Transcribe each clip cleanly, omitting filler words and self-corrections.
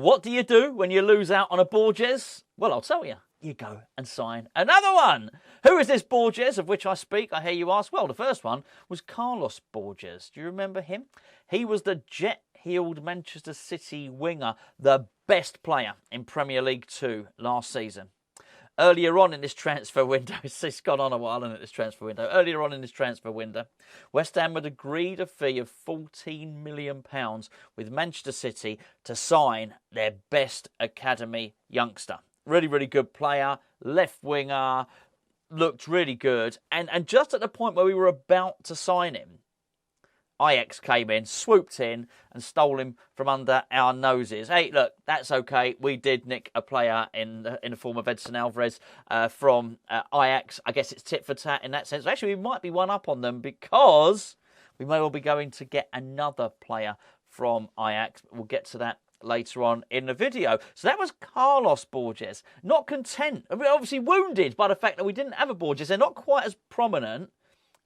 What do you do when you lose out on a Borges? Well, I'll tell you. You go and sign another one. Who is this Borges of which I speak, I hear you ask? Well, the first one was Carlos Borges. Do you remember him? He was the jet-heeled Manchester City winger, the best player in Premier League 2 last season. Earlier on in this transfer window, it's gone on a while, isn't it, this transfer window? Earlier on in this transfer window, West Ham had agreed a fee of £14 million with Manchester City to sign their best academy youngster. Really, really good player, left winger, looked really good. And just at the point where we were about to sign him, Ajax came in, swooped in and stole him from under our noses. Hey, look, that's okay. We did nick a player in the form of Edson Alvarez from Ajax. I guess it's tit for tat in that sense. Actually, we might be one up on them because we may well be going to get another player from Ajax. We'll get to that later on in the video. So that was Carlos Borges. Not content. I mean, obviously wounded by the fact that we didn't have a Borges. They're not quite as prominent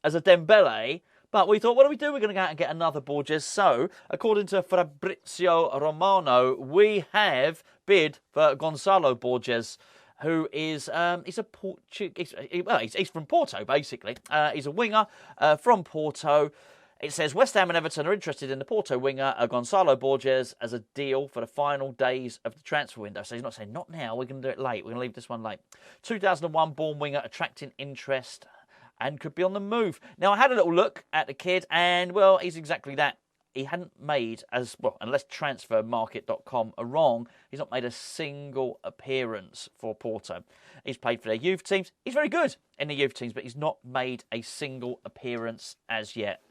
as a Dembele. But we thought, what do we do? We're going to go out and get another Borges. So, according to Fabrizio Romano, we have bid for Gonçalo Borges, who is he's a Portuguese. Well, he's from Porto, basically. He's a winger from Porto. It says West Ham and Everton are interested in the Porto winger Gonçalo Borges as a deal for the final days of the transfer window. So he's not saying, not now, we're going to do it late. We're going to leave this one late. 2001 born winger attracting interest and could be on the move. Now, I had a little look at the kid, and, well, he's exactly that. He hadn't made, as well, unless transfermarket.com are wrong, he's not made a single appearance for Porto. He's played for their youth teams. He's very good in the youth teams, but he's not made a single appearance as yet.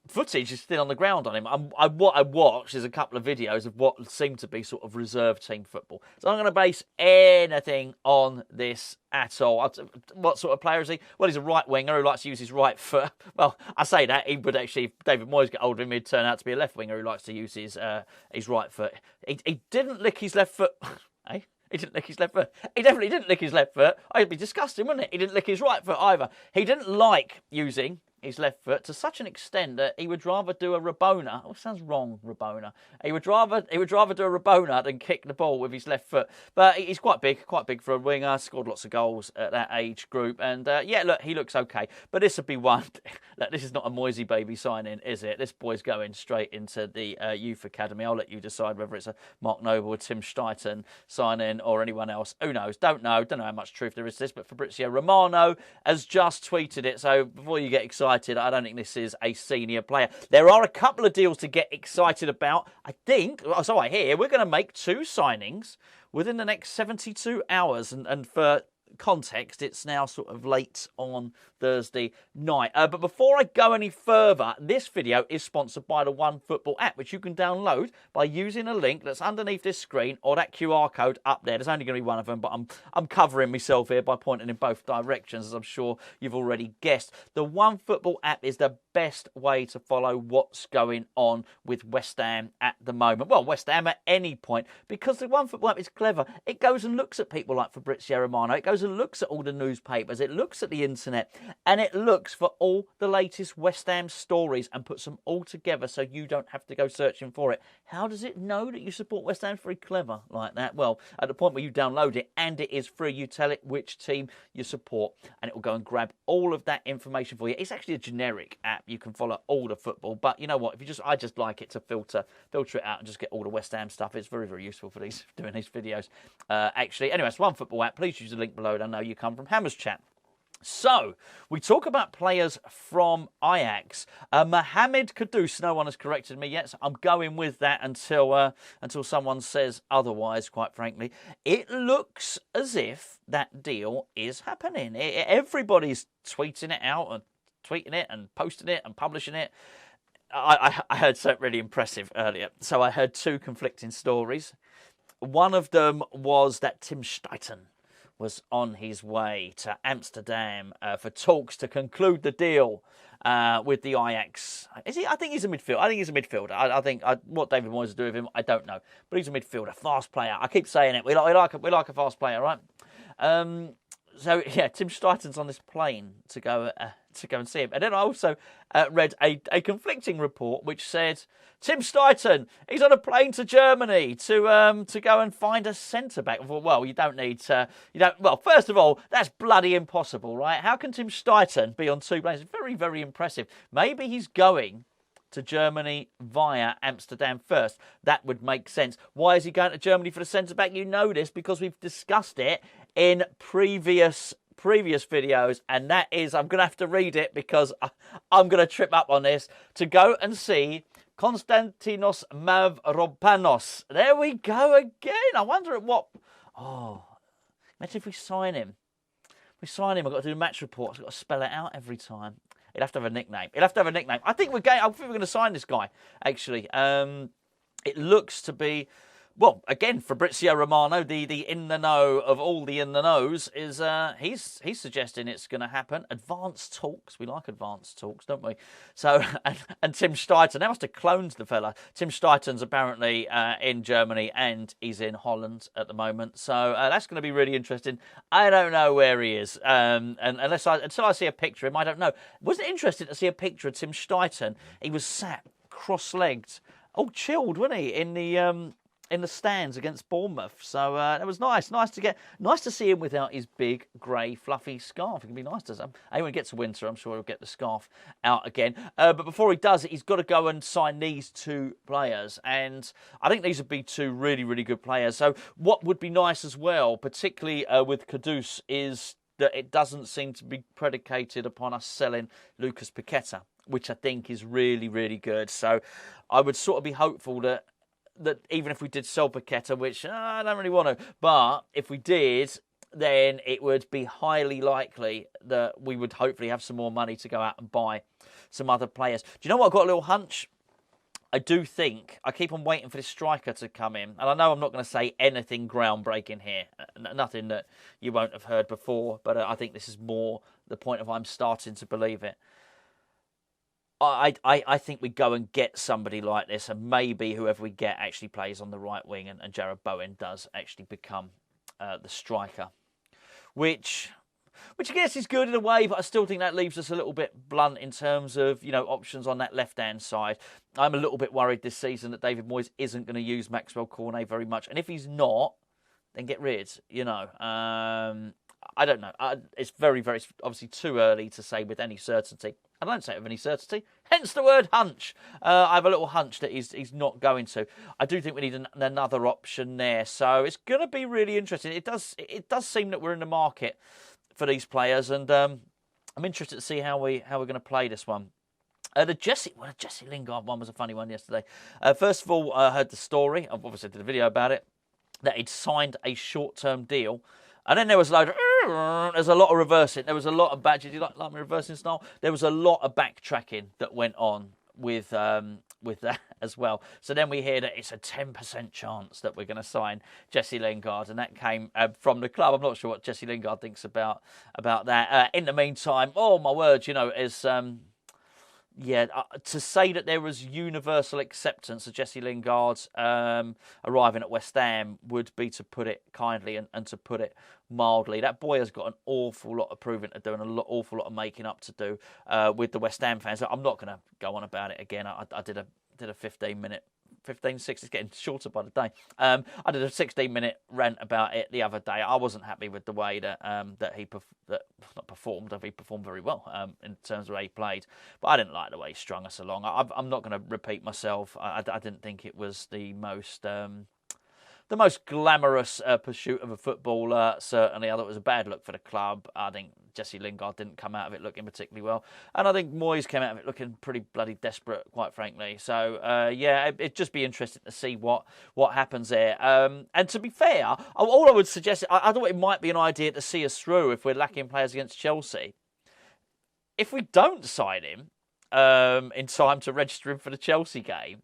Footage is still on the ground on him. What I watched is a couple of videos of what seemed to be sort of reserve team football. So I'm going to base anything on this at all. What sort of player is he? Well, he's a right winger who likes to use his right foot. Well, I say that, he would actually, if David Moyes get hold of him, he'd turn out to be a left winger who likes to use his right foot. He didn't lick his left foot. Eh? He didn't lick his left foot. He definitely didn't lick his left foot. It'd be disgusting, wouldn't it? He didn't lick his right foot either. He didn't like using his left foot to such an extent that he would rather do a Rabona. Oh, sounds wrong, Rabona. He would rather do a Rabona than kick the ball with his left foot. But he's quite big for a winger. Scored lots of goals at that age group. And yeah, look, he looks okay. But this would be one. Look, this is not a Moisey baby signing, is it? This boy's going straight into the youth academy. I'll let you decide whether it's a Mark Noble or Tim Steidten signing or anyone else. Who knows? Don't know how much truth there is to this. But Fabrizio Romano has just tweeted it. So before you get excited, I don't think this is a senior player. There are a couple of deals to get excited about. I think, so I hear, we're going to make 2 signings within the next 72 hours. And for context, it's now sort of late on Thursday night. But before I go any further, this video is sponsored by the OneFootball app, which you can download by using a link that's underneath this screen or that QR code up there. There's only going to be one of them, but I'm covering myself here by pointing in both directions, as I'm sure you've already guessed. The OneFootball app is the best way to follow what's going on with West Ham at the moment. Well, West Ham at any point, because the OneFootball app is clever. It goes and looks at people like Fabrizio Romano. It goes and looks at all the newspapers. It looks at the internet, and it looks for all the latest West Ham stories and puts them all together so you don't have to go searching for it. How does it know that you support West Ham? It's very clever like that. Well, at the point where you download it and it is free, you tell it which team you support, and it will go and grab all of that information for you. It's actually a generic app. You can follow all the football, but you know what? I just like it to filter it out and just get all the West Ham stuff. It's very, very useful for doing these videos. Actually, anyway, it's OneFootball app. Please use the link below. I know you come from Hammers Chat. So, we talk about players from Ajax. Mohammed Kudus, no one has corrected me yet, so I'm going with that until someone says otherwise, quite frankly. It looks as if that deal is happening. Everybody's tweeting it out and tweeting it and posting it and publishing it. I heard something really impressive earlier. So I heard 2 conflicting stories. One of them was that Tim Steidten was on his way to Amsterdam for talks to conclude the deal with the Ajax. Is he? I think he's a midfielder. I think what David Moyes will do with him, I don't know. But he's a midfielder, fast player. I keep saying it. We like a fast player, right? So yeah, Tim Steidten's on this plane to go and see him, and then I also read a conflicting report which said Tim Steidten, he's on a plane to Germany to go and find a centre back. Well, you don't need Well, first of all, that's bloody impossible, right? How can Tim Steidten be on two planes? Very, very impressive. Maybe he's going to Germany via Amsterdam first. That would make sense. Why is he going to Germany for the centre-back? You know this because we've discussed it in previous videos, and that is, I'm going to have to read it because I'm going to trip up on this, to go and see Konstantinos Mavropanos. There we go again. I wonder at what... Oh, imagine if we sign him. I've got to do match reports. I've got to spell it out every time. He'll have to have a nickname. I think we're going to sign this guy, actually. It looks to be... Well, again, Fabrizio Romano, the in the know of all the in the knows, is he's suggesting it's going to happen. Advanced talks, we like advanced talks, don't we? So, and Tim Steidten, they must have cloned the fella. Tim Steidten's apparently in Germany and he's in Holland at the moment. So that's going to be really interesting. I don't know where he is, and until I see a picture of him, I don't know. Wasn't it interesting to see a picture of Tim Steidten? He was sat cross-legged, all chilled, wasn't he, in the stands against Bournemouth. So it was nice to see him without his big grey fluffy scarf. It can be nice to see. When he gets to winter, I'm sure he'll get the scarf out again. But before he does it, he's got to go and sign these two players, and I think these would be two really, really good players. So what would be nice as well, particularly with Kudus, is that it doesn't seem to be predicated upon us selling Lucas Paqueta, which I think is really, really good. So I would sort of be hopeful that even if we did sell Paqueta, which I don't really want to, but if we did, then it would be highly likely that we would hopefully have some more money to go out and buy some other players. Do you know what? I've got a little hunch. I do think, I keep on waiting for this striker to come in, and I know I'm not going to say anything groundbreaking here, nothing that you won't have heard before, but I think this is more the point of I'm starting to believe it. I think we go and get somebody like this, and maybe whoever we get actually plays on the right wing, and Jared Bowen does actually become the striker, which I guess is good in a way, but I still think that leaves us a little bit blunt in terms of, options on that left-hand side. I'm a little bit worried this season that David Moyes isn't going to use Maxwell Cornet very much, and if he's not, then get rid, I don't know. It's very, very obviously too early to say with any certainty. I don't say it with any certainty, hence the word hunch. I have a little hunch that he's not going to. I do think we need another option there. So it's going to be really interesting. It does seem that we're in the market for these players, and I'm interested to see how we're going to play this one. The Jesse Lingard one was a funny one yesterday. First of all, I heard the story. I've obviously did a video about it, that he'd signed a short-term deal. And then there was there's a lot of reversing. There was a lot of did you like my reversing style? There was a lot of backtracking that went on with that as well. So then we hear that it's a 10% chance that we're going to sign Jesse Lingard, and that came from the club. I'm not sure what Jesse Lingard thinks about that. In the meantime, oh my word, to say that there was universal acceptance of Jesse Lingard arriving at West Ham would be to put it kindly and to put it mildly. That boy has got an awful lot of proving to do and awful lot of making up to do with the West Ham fans. I'm not going to go on about it again. I did a 15-minute 6, it's getting shorter by the day. I did a 16-minute rant about it the other day. I wasn't happy with the way that he performed. He performed very well in terms of how he played, but I didn't like the way he strung us along. I'm not going to repeat myself. I didn't think it was the most glamorous pursuit of a footballer, certainly. I thought it was a bad look for the club. I think Jesse Lingard didn't come out of it looking particularly well. And I think Moyes came out of it looking pretty bloody desperate, quite frankly. So, it'd just be interesting to see what happens there. And to be fair, all I would suggest, I thought it might be an idea to see us through if we're lacking players against Chelsea. If we don't sign him in time to register him for the Chelsea game,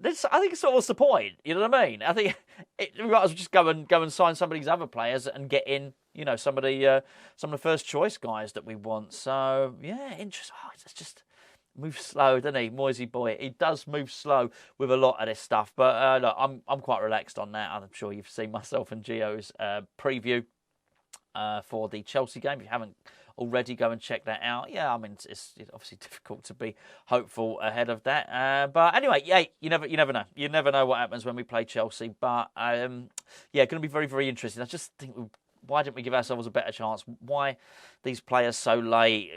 I think it's sort of what's the point. You know what I mean? I think we might as well just go and sign some of these other players and get in, some of the first choice guys that we want. So interesting. It's just moves slow, doesn't he, Moisey boy? He does move slow with a lot of this stuff. But look, I'm quite relaxed on that. I'm sure you've seen myself and Gio's preview for the Chelsea game. If you haven't already, go and check that out. Yeah, I mean, it's obviously difficult to be hopeful ahead of that. But anyway, yeah, you never know. You never know what happens when we play Chelsea. But yeah, going to be very, very interesting. I just think, why didn't we give ourselves a better chance? Why these players so late?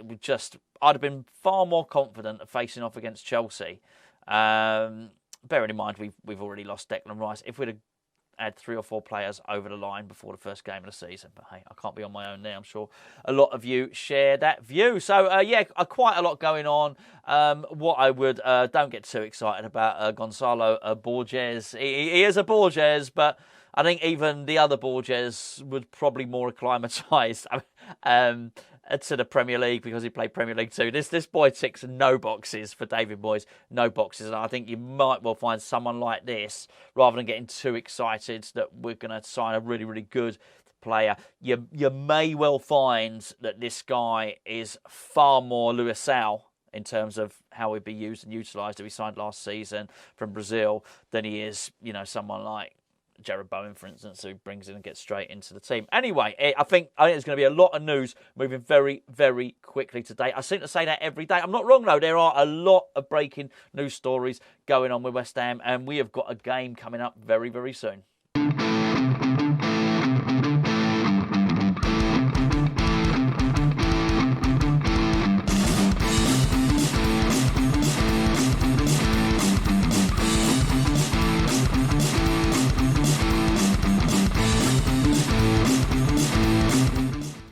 I'd have been far more confident of facing off against Chelsea. Bearing in mind we've already lost Declan Rice. If we'd have had 3 or 4 players over the line before the first game of the season. But hey, I can't be on my own there. I'm sure a lot of you share that view. So yeah, quite a lot going on. What I would, don't get too excited about Gonçalo Borges. He is a Borges, but I think even the other Borges would probably more acclimatised to the Premier League because he played Premier League too. This boy ticks no boxes for David Moyes, no boxes. And I think you might well find someone like this, rather than getting too excited that we're going to sign a really, really good player, you may well find that this guy is far more Luisao in terms of how he'd be used and utilised if he signed last season from Brazil than he is, someone like Jared Bowen, for instance, who brings in and gets straight into the team. Anyway, I think there's going to be a lot of news moving very, very quickly today. I seem to say that every day. I'm not wrong, though. There are a lot of breaking news stories going on with West Ham, and we have got a game coming up very, very soon.